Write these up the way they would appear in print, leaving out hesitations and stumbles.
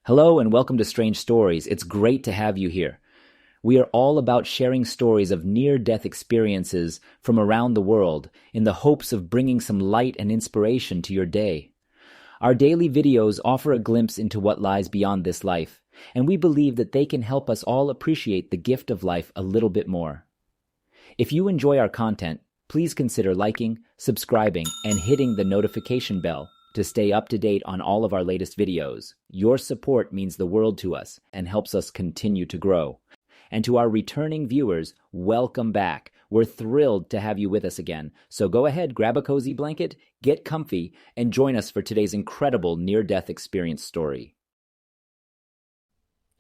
Hello and welcome to Strange Stories. It's great to have you here. We are all about sharing stories of near-death experiences from around the world in the hopes of bringing some light and inspiration to your day. Our daily videos offer a glimpse into what lies beyond this life, and we believe that they can help us all appreciate the gift of life a little bit more. If you enjoy our content, please consider liking, subscribing, and hitting the notification bell to stay up to date on all of our latest videos. Your support means the world to us and helps us continue to grow. And to our returning viewers, welcome back. We're thrilled to have you with us again. So go ahead, grab a cozy blanket, get comfy, and join us for today's incredible near-death experience story.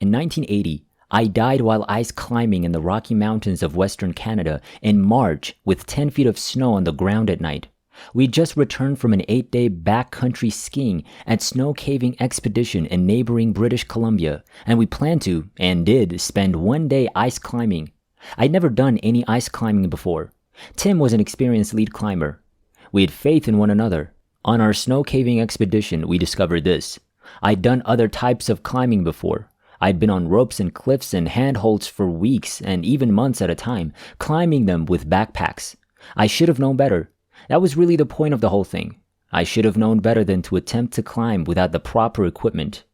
In 1980, I died while ice climbing in the Rocky Mountains of Western Canada in March with 10 feet of snow on the ground at night. We'd just returned from an 8-day backcountry skiing and snow caving expedition in neighboring British Columbia, and we planned to, and did, spend one day ice climbing. I'd never done any ice climbing before. Tim was an experienced lead climber. We had faith in one another. On our snow caving expedition, we discovered this. I'd done other types of climbing before. I'd been on ropes and cliffs and handholds for weeks and even months at a time, climbing them with backpacks. I should have known better. That was really the point of the whole thing. I should have known better than to attempt to climb without the proper equipment.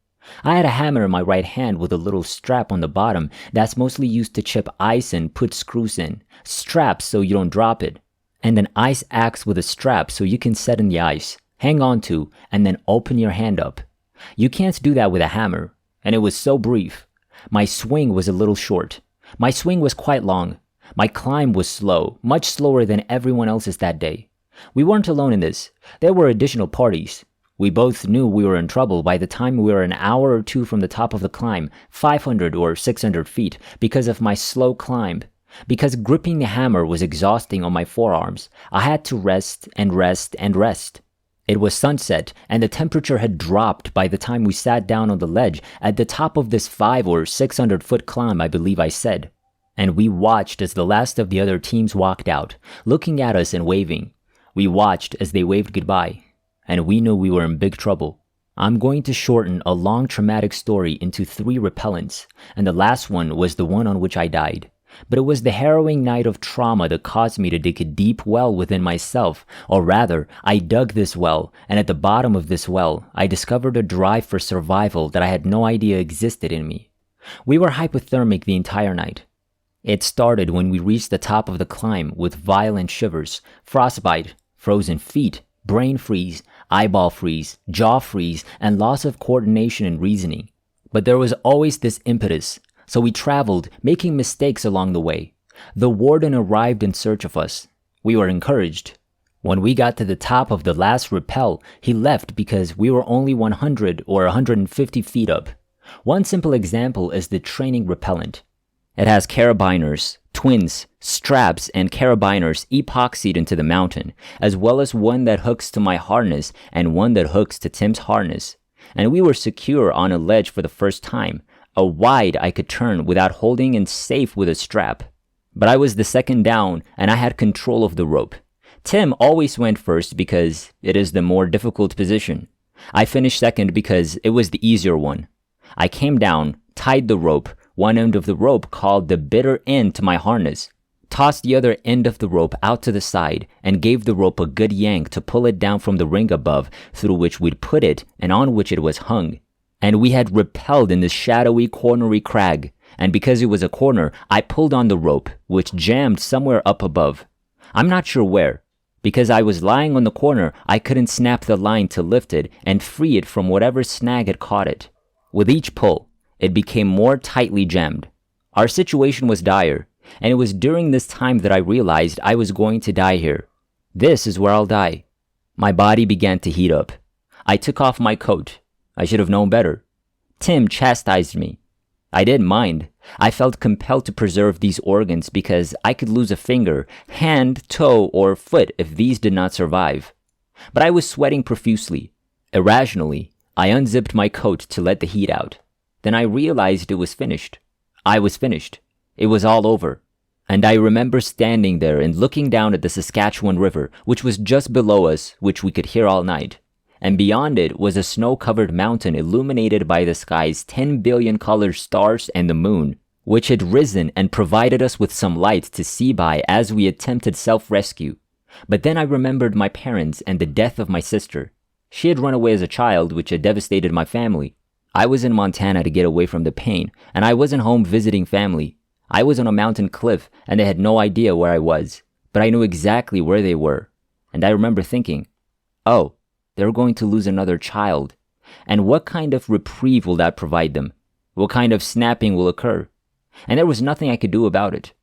I had a hammer in my right hand with a little strap on the bottom that's mostly used to chip ice and put screws in, straps so you don't drop it, and an ice axe with a strap so you can set in the ice, hang on to, and then open your hand up. You can't do that with a hammer, and it was so brief. My swing was a little short. My swing was quite long. My climb was slow, much slower than everyone else's that day. We weren't alone in this. There were additional parties. We both knew we were in trouble by the time we were an hour or two from the top of the climb, 500 or 600 feet, because of my slow climb. Because gripping the hammer was exhausting on my forearms, I had to rest and rest and rest. It was sunset, and the temperature had dropped by the time we sat down on the ledge at the top of this 500 or 600 foot climb, I believe I said. And we watched as the last of the other teams walked out, looking at us and waving. We watched as they waved goodbye, and we knew we were in big trouble. I'm going to shorten a long traumatic story into 3 repellents, and the last one was the one on which I died. But it was the harrowing night of trauma that caused me to dig a deep well within myself, or rather, I dug this well, and at the bottom of this well, I discovered a drive for survival that I had no idea existed in me. We were hypothermic the entire night. It started when we reached the top of the climb with violent shivers, frostbite, frozen feet, brain freeze, eyeball freeze, jaw freeze, and loss of coordination and reasoning. But there was always this impetus, so we traveled, making mistakes along the way. The warden arrived in search of us. We were encouraged. When we got to the top of the last rappel, he left because we were only 100 or 150 feet up. One simple example is the training repellent. It has carabiners, twins, straps, and carabiners epoxied into the mountain, as well as one that hooks to my harness and one that hooks to Tim's harness. And we were secure on a ledge for the first time, a wide I could turn without holding and safe with a strap. But I was the second down, and I had control of the rope. Tim always went first because it is the more difficult position. I finished second because it was the easier one. I came down, tied the rope, one end of the rope called the bitter end to my harness, tossed the other end of the rope out to the side, and gave the rope a good yank to pull it down from the ring above through which we'd put it and on which it was hung. And we had rappelled in this shadowy, cornery crag, and because it was a corner, I pulled on the rope, which jammed somewhere up above. I'm not sure where. Because I was lying on the corner, I couldn't snap the line to lift it and free it from whatever snag had caught it. With each pull, it became more tightly jammed. Our situation was dire, and it was during this time that I realized I was going to die here. This is where I'll die. My body began to heat up. I took off my coat. I should have known better. Tim chastised me. I didn't mind. I felt compelled to preserve these organs because I could lose a finger, hand, toe, or foot if these did not survive. But I was sweating profusely. Irrationally, I unzipped my coat to let the heat out. Then I realized it was finished. I was finished. It was all over. And I remember standing there and looking down at the Saskatchewan River, which was just below us, which we could hear all night. and beyond it was a snow-covered mountain illuminated by the sky's 10 billion colored stars and the moon, which had risen and provided us with some light to see by as we attempted self-rescue. But then I remembered my parents and the death of my sister. She had run away as a child, which had devastated my family. I was in Montana to get away from the pain, and I wasn't home visiting family. I was on a mountain cliff, and they had no idea where I was, but I knew exactly where they were. And I remember thinking, oh, they're going to lose another child. And what kind of reprieve will that provide them? What kind of snapping will occur? And there was nothing I could do about it.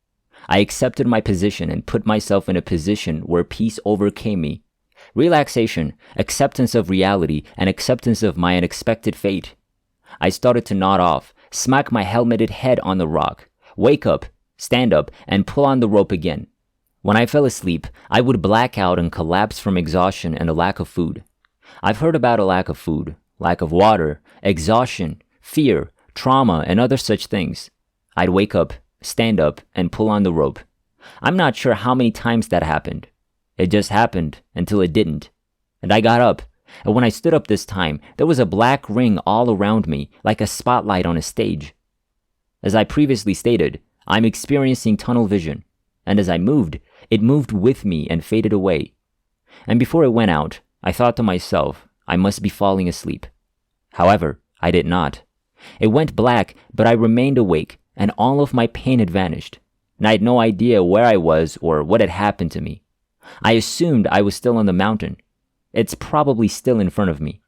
I accepted my position and put myself in a position where peace overcame me. Relaxation, acceptance of reality, and acceptance of my unexpected fate. I started to nod off, smack my helmeted head on the rock, wake up, stand up, and pull on the rope again. When I fell asleep, I would black out and collapse from exhaustion and a lack of food. I've heard about a lack of food, lack of water, exhaustion, fear, trauma, and other such things. I'd wake up, stand up, and pull on the rope. I'm not sure how many times that happened. It just happened until it didn't. And I got up, and when I stood up this time, there was a black ring all around me, like a spotlight on a stage. As I previously stated, I'm experiencing tunnel vision, and as I moved, it moved with me and faded away. And before it went out, I thought to myself, I must be falling asleep. However, I did not. It went black, but I remained awake, and all of my pain had vanished, and I had no idea where I was or what had happened to me. I assumed I was still on the mountain. It's probably still in front of me.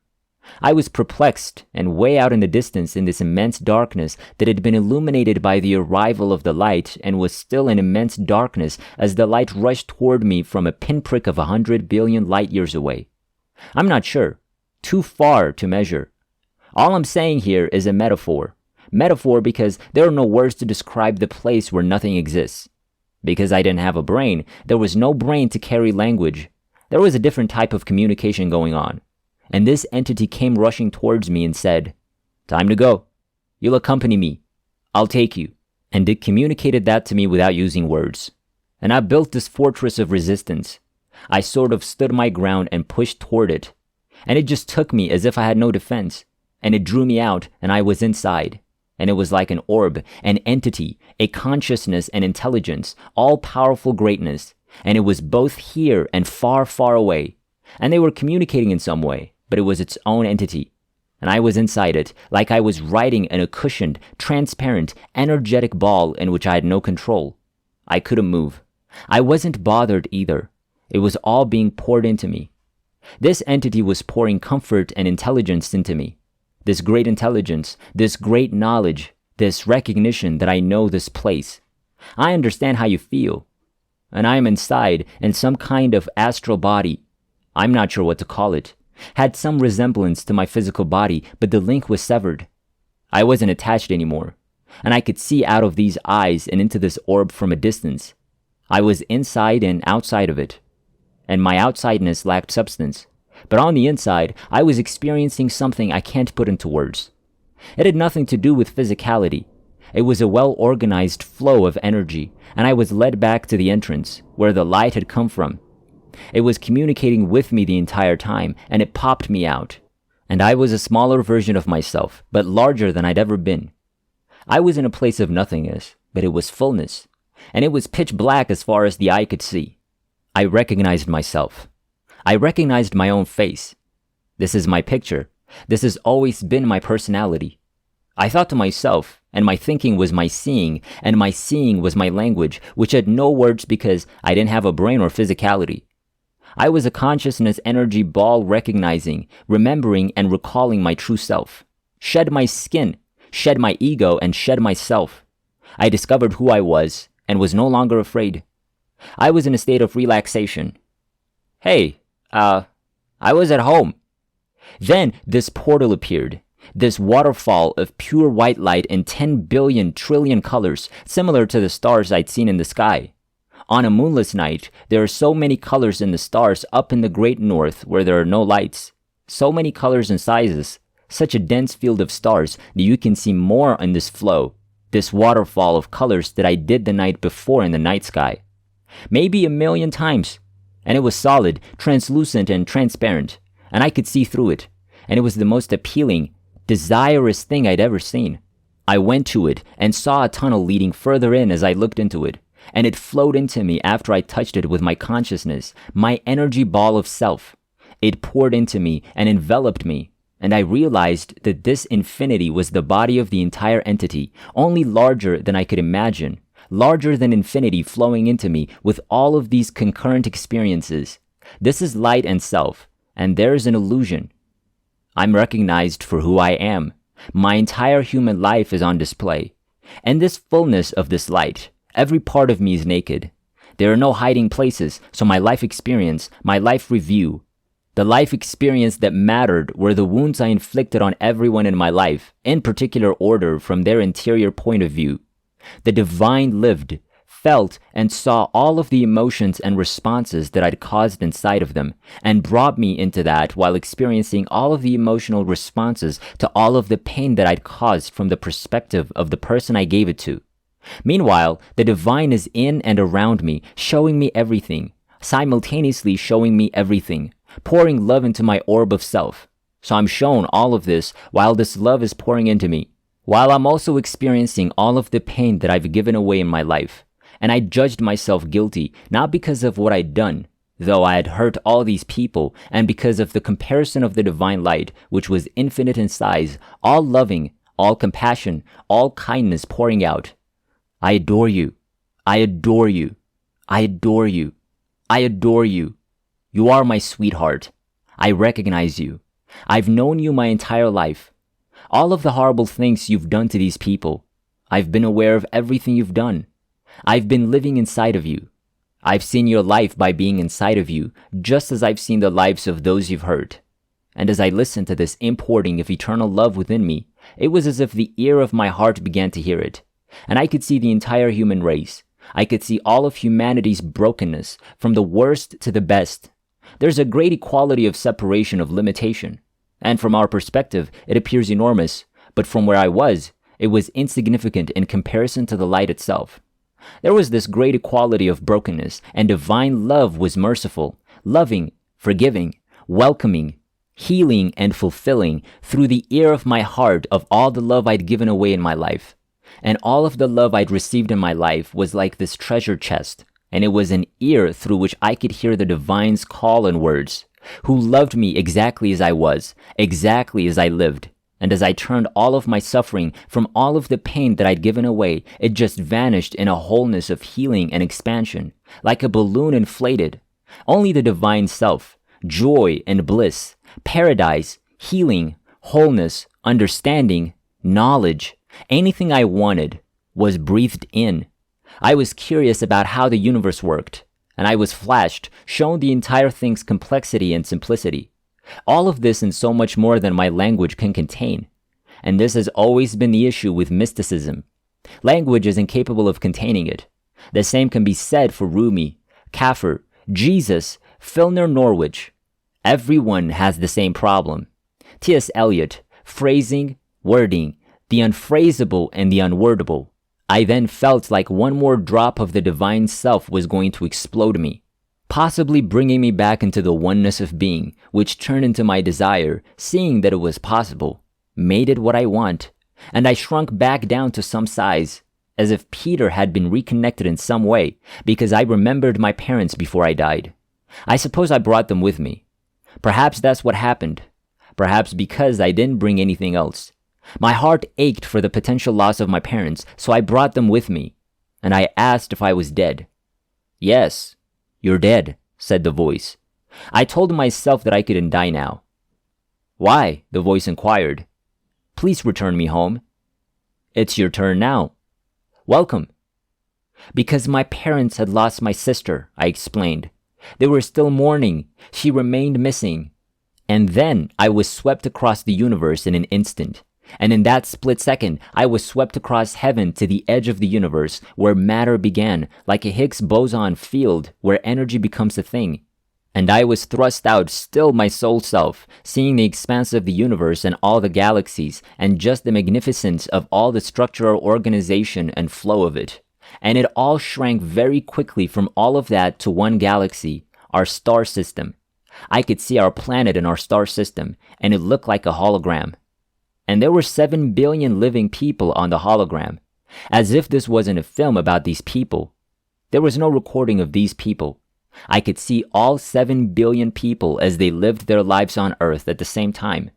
I was perplexed and way out in the distance in this immense darkness that had been illuminated by the arrival of the light and was still in immense darkness as the light rushed toward me from a pinprick of 100 billion light years away. I'm not sure. Too far to measure. All I'm saying here is a metaphor. Metaphor because there are no words to describe the place where nothing exists. Because I didn't have a brain, there was no brain to carry language. There was a different type of communication going on. And this entity came rushing towards me and said, "Time to go. You'll accompany me. I'll take you." And it communicated that to me without using words. And I built this fortress of resistance. I sort of stood my ground and pushed toward it. And it just took me as if I had no defense. And it drew me out, and I was inside. And it was like an orb, an entity, a consciousness and intelligence, all-powerful greatness. And it was both here and far, far away. And they were communicating in some way, but it was its own entity. And I was inside it, like I was riding in a cushioned, transparent, energetic ball in which I had no control. I couldn't move. I wasn't bothered either. It was all being poured into me. This entity was pouring comfort and intelligence into me. This great intelligence, this great knowledge, this recognition that I know this place. I understand how you feel. And I am inside in some kind of astral body. I'm not sure what to call it. Had some resemblance to my physical body, but the link was severed. I wasn't attached anymore. And I could see out of these eyes and into this orb from a distance. I was inside and outside of it. And my outsideness lacked substance. But on the inside, I was experiencing something I can't put into words. It had nothing to do with physicality. It was a well-organized flow of energy, and I was led back to the entrance, where the light had come from. It was communicating with me the entire time, and it popped me out. And I was a smaller version of myself, but larger than I'd ever been. I was in a place of nothingness, but it was fullness. And it was pitch black as far as the eye could see. I recognized myself. I recognized my own face. This is my picture. This has always been my personality. I thought to myself, and my thinking was my seeing, and my seeing was my language, which had no words because I didn't have a brain or physicality. I was a consciousness energy ball recognizing, remembering, and recalling my true self. Shed my skin, shed my ego, and shed myself. I discovered who I was, and was no longer afraid. I was in a state of relaxation. Hey, I was at home. Then this portal appeared. This waterfall of pure white light in 10 billion trillion colors, similar to the stars I'd seen in the sky. On a moonless night, there are so many colors in the stars up in the great north where there are no lights. So many colors and sizes. Such a dense field of stars that you can see more in this flow, this waterfall of colors that I did the night before in the night sky. Maybe 1,000,000 times. And it was solid, translucent, and transparent. and I could see through it, and it was the most appealing, desirous thing I'd ever seen. I went to it and saw a tunnel leading further in as I looked into it, and it flowed into me after I touched it with my consciousness, my energy ball of self. It poured into me and enveloped me, and I realized that this infinity was the body of the entire entity, only larger than I could imagine, larger than infinity flowing into me with all of these concurrent experiences. This is light and self, and there's an illusion. I'm recognized for who I am. My entire human life is on display. And this fullness of this light, every part of me is naked. There are no hiding places, so my life experience, my life review, the life experience that mattered were the wounds I inflicted on everyone in my life, in particular order from their interior point of view. The divine lived, felt, and saw all of the emotions and responses that I'd caused inside of them, and brought me into that while experiencing all of the emotional responses to all of the pain that I'd caused from the perspective of the person I gave it to. Meanwhile, the divine is in and around me, showing me everything, simultaneously showing me everything, pouring love into my orb of self. So I'm shown all of this while this love is pouring into me, while I'm also experiencing all of the pain that I've given away in my life. And I judged myself guilty, not because of what I'd done, though I had hurt all these people, and because of the comparison of the divine light, which was infinite in size, all loving, all compassion, all kindness pouring out. I adore you. I adore you. I adore you. I adore you. You are my sweetheart. I recognize you. I've known you my entire life. All of the horrible things you've done to these people, I've been aware of everything you've done. I've been living inside of you. I've seen your life by being inside of you, just as I've seen the lives of those you've hurt. And as I listened to this importing of eternal love within me, it was as if the ear of my heart began to hear it. And I could see the entire human race. I could see all of humanity's brokenness, from the worst to the best. There's a great equality of separation of limitation. And from our perspective, it appears enormous, but from where I was, it was insignificant in comparison to the light itself. There was this great equality of brokenness, and divine love was merciful, loving, forgiving, welcoming, healing, and fulfilling through the ear of my heart of all the love I'd given away in my life. And all of the love I'd received in my life was like this treasure chest, and it was an ear through which I could hear the divine's call and words, who loved me exactly as I was, exactly as I lived. And as I turned all of my suffering from all of the pain that I'd given away, it just vanished in a wholeness of healing and expansion, like a balloon inflated. Only the divine self, joy and bliss, paradise, healing, wholeness, understanding, knowledge, anything I wanted was breathed in. I was curious about how the universe worked, and I was flashed, shown the entire thing's complexity and simplicity. All of this and so much more than my language can contain. And this has always been the issue with mysticism. Language is incapable of containing it. The same can be said for Rumi, Kafir, Jesus, Filner Norwich. Everyone has the same problem. T.S. Eliot, phrasing, wording, the unphrasable and the unwordable. I then felt like one more drop of the divine self was going to explode me, possibly bringing me back into the oneness of being, which turned into my desire, seeing that it was possible, made it what I want, and I shrunk back down to some size, as if Peter had been reconnected in some way, because I remembered my parents before I died. I suppose I brought them with me. Perhaps that's what happened. Perhaps because I didn't bring anything else. My heart ached for the potential loss of my parents, so I brought them with me, and I asked if I was dead. Yes. You're dead, said the voice. I told myself that I couldn't die now. Why? The voice inquired. Please return me home. It's your turn now. Welcome. Because my parents had lost my sister, I explained. They were still mourning. She remained missing. And then I was swept across the universe in an instant. And in that split second, I was swept across heaven to the edge of the universe, where matter began, like a Higgs boson field, where energy becomes a thing. And I was thrust out, still my soul self, seeing the expanse of the universe and all the galaxies, and just the magnificence of all the structural organization and flow of it. And it all shrank very quickly from all of that to one galaxy, our star system. I could see our planet and our star system, and it looked like a hologram. And there were 7 billion living people on the hologram, as if this wasn't a film about these people. There was no recording of these people. I could see all 7 billion people as they lived their lives on Earth at the same time.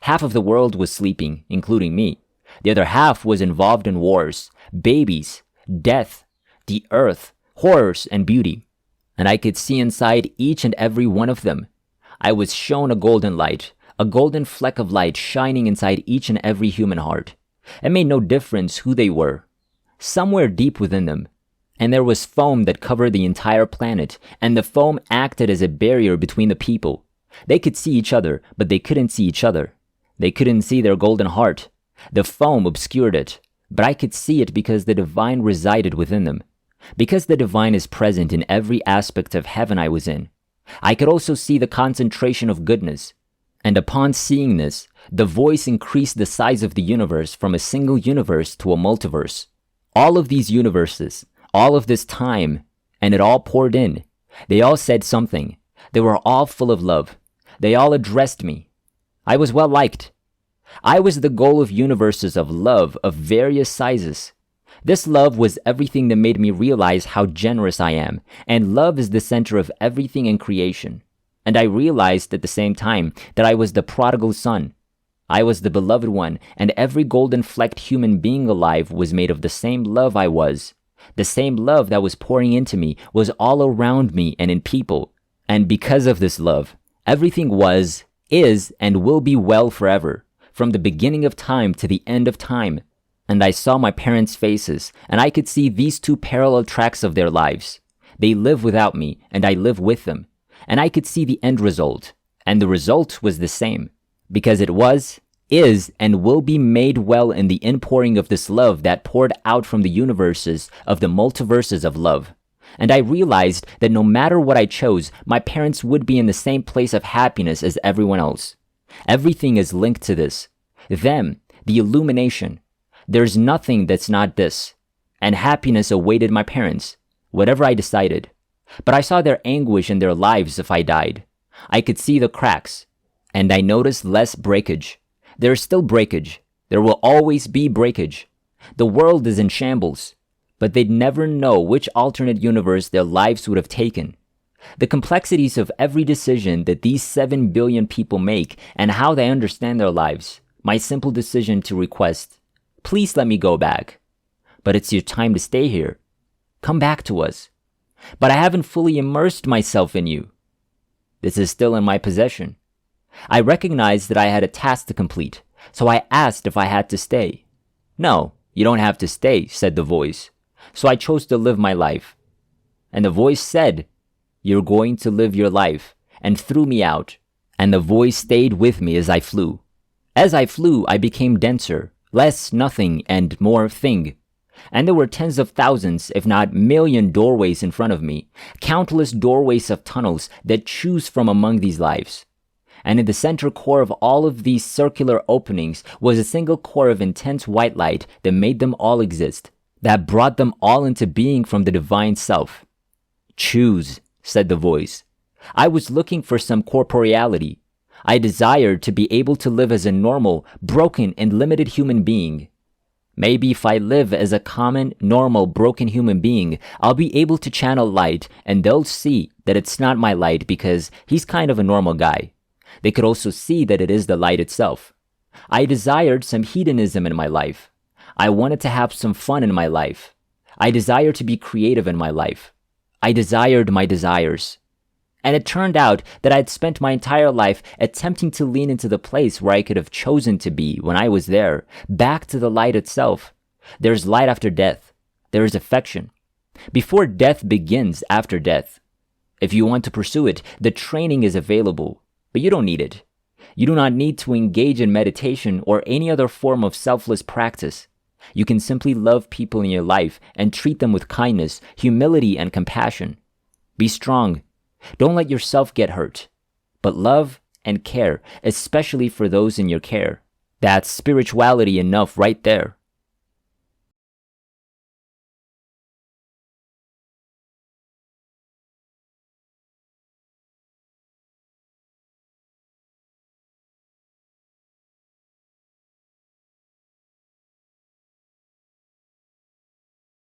Half of the world was sleeping, including me. The other half was involved in wars, babies, death, the earth, horrors, and beauty. And I could see inside each and every one of them. I was shown a golden light, a golden fleck of light shining inside each and every human heart. It made no difference who they were. Somewhere deep within them. And there was foam that covered the entire planet, and the foam acted as a barrier between the people. They could see each other, but they couldn't see each other. They couldn't see their golden heart. The foam obscured it, but I could see it because the divine resided within them. Because the divine is present in every aspect of heaven I was in. I could also see the concentration of goodness. And upon seeing this, the voice increased the size of the universe from a single universe to a multiverse. All of these universes, all of this time, and it all poured in. They all said something. They were all full of love. They all addressed me. I was well liked. I was the goal of universes of love of various sizes. This love was everything that made me realize how generous I am, and love is the center of everything in creation. And I realized at the same time that I was the prodigal son. I was the beloved one, and every golden-flecked human being alive was made of the same love I was. The same love that was pouring into me was all around me and in people. And because of this love, everything was, is, and will be well forever, from the beginning of time to the end of time. And I saw my parents' faces, and I could see these two parallel tracks of their lives. They live without me, and I live with them. And I could see the end result, and the result was the same, because it was, is, and will be made well in the inpouring of this love that poured out from the universes of the multiverses of love. And I realized that no matter what I chose, my parents would be in the same place of happiness as everyone else. Everything is linked to this. Them, the illumination. There's nothing that's not this. And happiness awaited my parents, whatever I decided. But I saw their anguish in their lives if I died. I could see the cracks, and I noticed less breakage. There is still breakage. There will always be breakage. The world is in shambles, but they'd never know which alternate universe their lives would have taken. The complexities of every decision that these 7 billion people make and how they understand their lives. My simple decision to request, please let me go back. But it's your time to stay here. Come back to us. But I haven't fully immersed myself in you. This is still in my possession. I recognized that I had a task to complete, so I asked if I had to stay. No, you don't have to stay, said the voice. So I chose to live my life. And the voice said, you're going to live your life, and threw me out. And the voice stayed with me as I flew. As I flew, I became denser, less nothing and more thing. And there were tens of thousands, if not million doorways in front of me, countless doorways of tunnels that choose from among these lives. And in the center core of all of these circular openings was a single core of intense white light that made them all exist, that brought them all into being from the divine self. Choose, said the voice. I was looking for some corporeality. I desired to be able to live as a normal, broken, and limited human being. Maybe if I live as a common, normal, broken human being, I'll be able to channel light, and they'll see that it's not my light because he's kind of a normal guy. They could also see that it is the light itself. I desired some hedonism in my life. I wanted to have some fun in my life. I desired to be creative in my life. I desired my desires. And it turned out that I'd spent my entire life attempting to lean into the place where I could have chosen to be when I was there, back to the light itself. There's light after death. There is affection. Before death begins after death. If you want to pursue it, the training is available, but you don't need it. You do not need to engage in meditation or any other form of selfless practice. You can simply love people in your life and treat them with kindness, humility, and compassion. Be strong. Don't let yourself get hurt, but love and care, especially for those in your care. That's spirituality enough right there.